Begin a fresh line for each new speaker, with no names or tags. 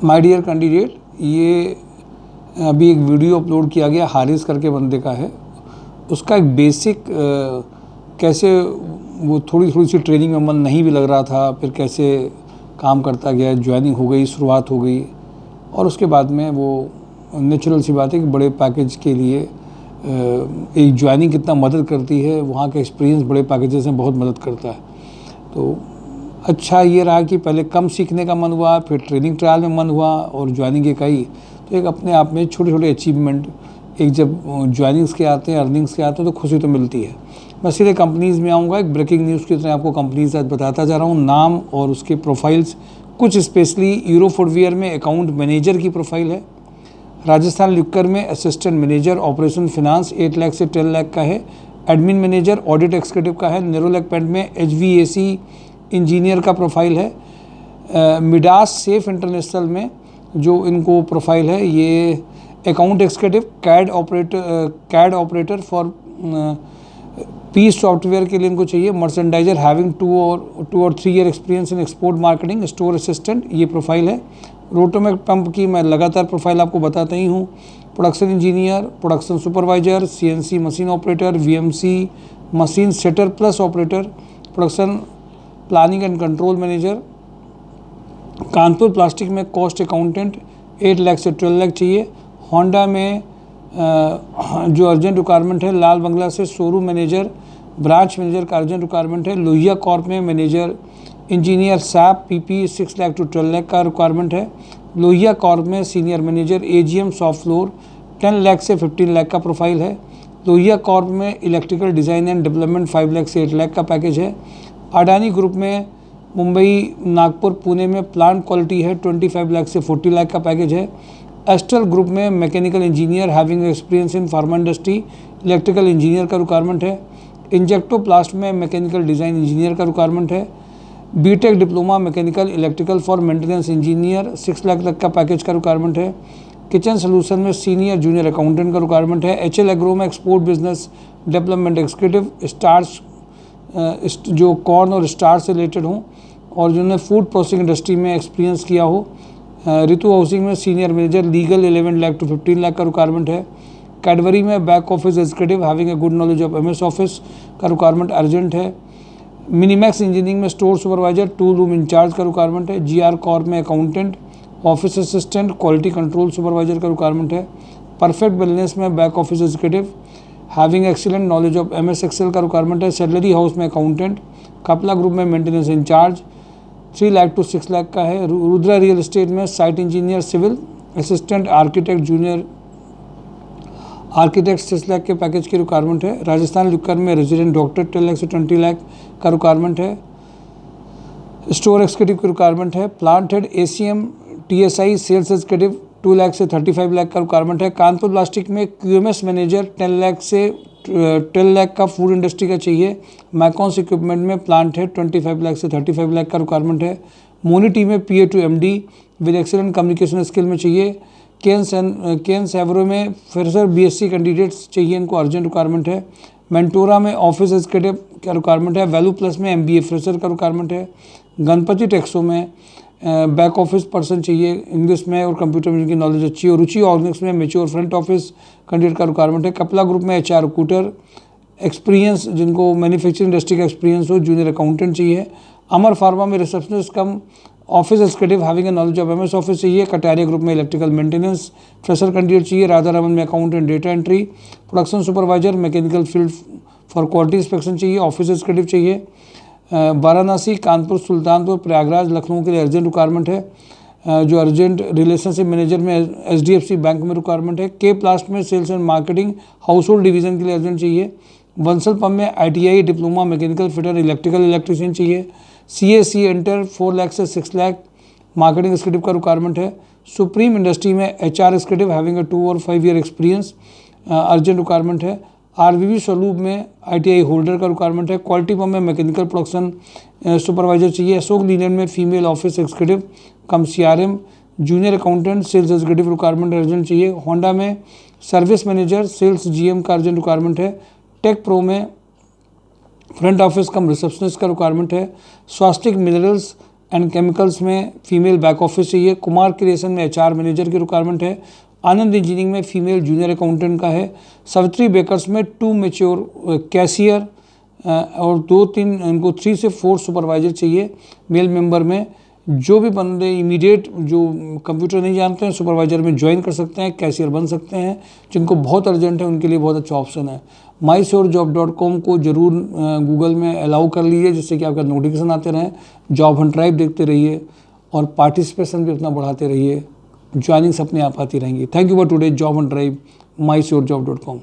My dear candidate, ये अभी एक वीडियो अपलोड किया गया, हारिस करके बंदे का है। उसका एक बेसिक कैसे वो थोड़ी सी ट्रेनिंग में मन नहीं भी लग रहा था, फिर कैसे काम करता गया, ज्वाइनिंग हो गई, शुरुआत हो गई, और उसके बाद में वो नेचुरल सी बात है कि बड़े पैकेज के लिए एक ज्वाइनिंग कितना मदद करती है, वहाँ का एक्सपीरियंस बड़े पैकेजेस में बहुत मदद करता है। तो अच्छा ये रहा कि पहले कम सीखने का मन हुआ, फिर ट्रेनिंग ट्रायल में मन हुआ और ज्वाइनिंग एक आई। तो एक अपने आप में छोटे छोटे अचीवमेंट, एक जब ज्वाइनिंग्स के आते हैं, अर्निंग्स के आते हैं, तो खुशी तो मिलती है। मैं सीधे कंपनीज़ में आऊँगा, एक ब्रेकिंग न्यूज़ की तरह आपको कंपनीज आज बताता जा रहा हूँ। नाम और उसके प्रोफाइल्स, कुछ स्पेशली यूरो फुटवियर में अकाउंट मैनेजर की प्रोफाइल है। राजस्थान लिक्कर में assistant manager operation finance 8 lakh से 10 लाख का है। एडमिन मैनेजर ऑडिट एक्सिक्यूटिव का है। नेरोलैक पेंट में HVAC इंजीनियर का प्रोफाइल है। मिडास सेफ इंटरनेशनल में जो इनको प्रोफाइल है, ये account executive CAD operator for piece software के लिए इनको चाहिए। मर्चेंडाइजर हैविंग 2 और 3 year experience in export marketing. Store assistant ये प्रोफाइल है। रोटोमैक पंप की मैं लगातार प्रोफाइल आपको बताता ही हूँ। Production engineer, production supervisor, CNC machine operator, VMC machine setter plus operator, production planning and control manager. Kanpur plastic में कॉस्ट अकाउंटेंट 8 लाख से 12 लाख चाहिए। होंडा में जो अर्जेंट रिक्वायरमेंट है, लाल बंगला से शोरूम मैनेजर, ब्रांच मैनेजर का अर्जेंट रिक्वायरमेंट है। लोहिया कॉर्प में manager engineer SAP PP 6 lakh to 12 lakh का रिक्वायरमेंट है। लोहिया कॉर्प में senior manager AGM shop floor 10 lakh से 15 लाख का प्रोफाइल है। लोहिया कॉर्प में electrical design and development 5 lakh से 8 लाख का पैकेज है। अडानी ग्रुप में मुंबई, नागपुर, पुणे में प्लांट क्वालिटी है, 25 लाख से 40 लाख का पैकेज है। एस्ट्रल ग्रुप में mechanical engineer having experience in pharma industry, electrical engineer का रिक्वायरमेंट है। इंजेक्टोप्लास्ट में मैकेनिकल डिज़ाइन इंजीनियर का रिक्वायरमेंट है। BTech diploma mechanical electrical for maintenance engineer 6 lakh तक का पैकेज का रिक्वायरमेंट है। किचन सोल्यूशन में सीनियर जूनियर अकाउंटेंट का रिक्वायरमेंट है। HL एग्रो में export business development executive, stars जो कॉर्न और स्टार से रिलेटेड हों और जिन्होंने फूड प्रोसेसिंग इंडस्ट्री में एक्सपीरियंस किया हो। ऋतु हाउसिंग में senior manager legal 11 lakh to 15 lakh का रिक्वायरमेंट है। कैडबरी में back office executive having a good knowledge of MS office का रिक्वायरमेंट अर्जेंट है। मिनीमैक्स इंजीनियरिंग में store supervisor, tool room incharge का रिक्वायरमेंट है। GR कॉर्प में accountant, office assistant, quality control supervisor का रिक्वायरमेंट है। परफेक्ट वेलनेस में back office executive having excellent knowledge of MS Excel का रिक्वायरमेंट है। सैलरी हाउस में अकाउंटेंट, कपला ग्रुप में maintenance incharge 3 lakh to 6 lakh का है। रुद्रा रियल एस्टेट में site engineer civil, assistant architect, junior architect 6 lakh के पैकेज की रिक्वायरमेंट है। राजस्थान लिक्कर में रेजिडेंट डॉक्टर 10 लाख से 20 लाख का रिक्वायरमेंट है। स्टोर एक्सिक्यूटिव की रिक्वायरमेंट है। Plant head ACM TSI sales executive 2 lakh से 35 लाख का रिक्वायरमेंट है। कानपुर प्लास्टिक में QMS मैनेजर 10 लाख से 12 लाख का फूड इंडस्ट्री का चाहिए। मैकॉन्स इक्विपमेंट में प्लांट हेड 25 लाख से 35 लाख का रिक्वायरमेंट है। मोनिटी में PA to MD with excellent communication skill में चाहिए। केन सेवरो में फ्रेशर BSc कैंडिडेट्स चाहिए, इनको अर्जेंट रिक्वायरमेंट है। मेंटोरा में ऑफिस एग्जीक्यूटिव का रिक्वायरमेंट है। वैल्यू प्लस में MBA फ्रेशर का रिक्वायरमेंट है। गणपति टेक्सो में बैक ऑफिस पर्सन चाहिए, इंग्लिश में और कंप्यूटर में जिनकी नॉलेज अच्छी हो। रुचि ऑर्गेनिक्स में मेच्योर फ्रंट ऑफिस कैंडिडेट का रिक्वायरमेंट है। कपला ग्रुप में HR रिक्रूटर एक्सपीरियंस, जिनको मैन्युफैक्चरिंग इंडस्ट्री का एक्सपीरियंस हो, जूनियर अकाउंटेंट चाहिए। अमर फार्मा में receptionist come office executive having A knowledge of MS office चाहिए। कटारिया ग्रुप में इलेक्ट्रिकल मेंटेनेंस फ्रेशर कैंडिडेट चाहिए। राधा रमन में accountant data entry. Production supervisor mechanical field for quality inspection चाहिए। Office executive चाहिए। वाराणसी, कानपुर, सुल्तानपुर, प्रयागराज, लखनऊ के लिए अर्जेंट रिक्वायरमेंट है। जो अर्जेंट रिलेशनशिप मैनेजर में HDFC बैंक में रिक्वायरमेंट है। के प्लास्ट में sales and marketing house hold division के लिए अर्जेंट चाहिए। बंसल पंप में ITI diploma mechanical fitter electrical electrician चाहिए। CAC एंटर 4 लाख से 6 लाख मार्केटिंग एग्जीक्यूटिव का रिक्वायरमेंट है। सुप्रीम इंडस्ट्री में HR एग्जीक्यूटिव हैविंग ए 2 और 5 ईयर एक्सपीरियंस अर्जेंट रिक्वायरमेंट है। RVV स्वरूप में ITI होल्डर का रिक्वायरमेंट है। क्वालिटी पंप में मैकेनिकल प्रोडक्शन सुपरवाइजर चाहिए। अशोक लीलैंड में female office executive cum CRM junior accountant sales executive requirement urgent चाहिए। होंडा में सर्विस मैनेजर सेल्स GM का अर्जेंट रिक्वायरमेंट है। टेक प्रो में फ्रंट ऑफिस कम रिसेप्शनिस्ट का रिक्वायरमेंट है। स्वास्तिक मिनरल्स एंड केमिकल्स में फीमेल बैक ऑफिस चाहिए। Kumar creation में HR मैनेजर की रिक्वायरमेंट है। आनंद इंजीनियरिंग में फीमेल जूनियर अकाउंटेंट का है। सावित्री बेकर्स में 2 मैच्योर कैशियर और 2-3 इनको 3 से 4 सुपरवाइजर चाहिए मेल मेंबर में। जो भी बंदे इमीडिएट जो कंप्यूटर नहीं जानते हैं सुपरवाइजर में ज्वाइन कर सकते हैं, कैशियर बन सकते हैं। जिनको बहुत अर्जेंट है उनके लिए बहुत अच्छा ऑप्शन है। mysurejob.com को जरूर गूगल में अलाउ कर लीजिए, जिससे कि आपका नोटिफिकेशन आते रहें। जॉब हंट ड्राइव देखते रहिए और पार्टिसिपेशन भी अपना बढ़ाते रहिए। ज्वाइनिंग्स अपने आप आती रहेंगी। Thank you for today job Hunt drive mysurejob.com।